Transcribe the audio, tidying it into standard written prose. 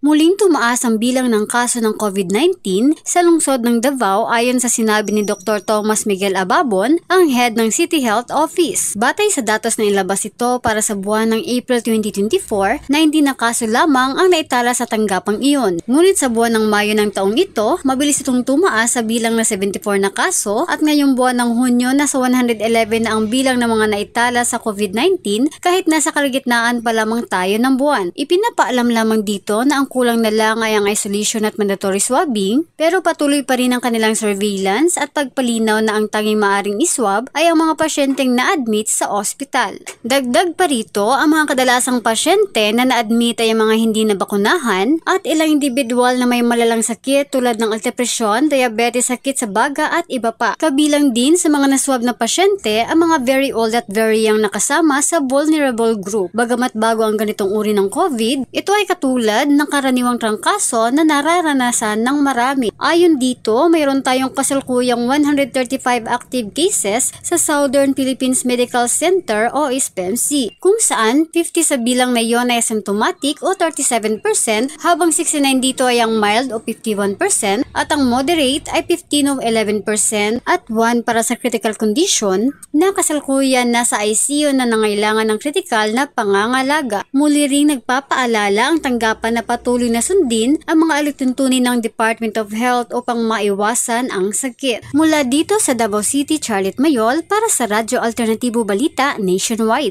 Muling tumaas ang bilang ng kaso ng COVID-19 sa lungsod ng Davao ayon sa sinabi ni Dr. Thomas Miguel Ababon, ang head ng City Health Office. Batay sa datos na ilabas ito para sa buwan ng April 2024, 19 na kaso lamang ang naitala sa tanggapang iyon. Ngunit sa buwan ng Mayo ng taong ito, mabilis itong tumaas sa bilang na 74 na kaso at ngayong buwan ng Hunyo nasa 111 na ang bilang ng mga naitala sa COVID-19 kahit nasa kalagitnaan pa lamang tayo ng buwan. Ipinapaalam lamang dito na ang kulang na lang ay ang isolation at mandatory swabbing, pero patuloy pa rin ang kanilang surveillance at pagpalinaw na ang tanging maaring iswab ay ang mga pasyenteng na-admit sa ospital. Dagdag pa rito, ang mga kadalasang pasyente na na-admit ay ang mga hindi nabakunahan at ilang individual na may malalang sakit tulad ng alta presyon, diabetes, sakit sa baga at iba pa. Kabilang din sa mga naswab na pasyente ang mga very old at very young nakasama sa vulnerable group. Bagamat bago ang ganitong uri ng COVID, ito ay katulad ng karaniwang trangkaso na nararanasan ng marami. Ayon dito, mayroon tayong kasalukuyang 135 active cases sa Southern Philippines Medical Center o SPMC, kung saan 50 sa bilang na iyon ay asymptomatic o 37%, habang 69 dito ay ang mild o 51% at ang moderate ay 15 o 11% at 1 para sa critical condition na kasalukuyan nasa ICU na nangailangan ng critical na pangangalaga. Muli ring nagpapaalala ang tanggapan na patuloy na sundin ang mga alituntunin ng Department of Health upang maiwasan ang sakit. Mula dito sa Davao City, Charlotte Mayol para sa Radyo Alternatibo Balita Nationwide.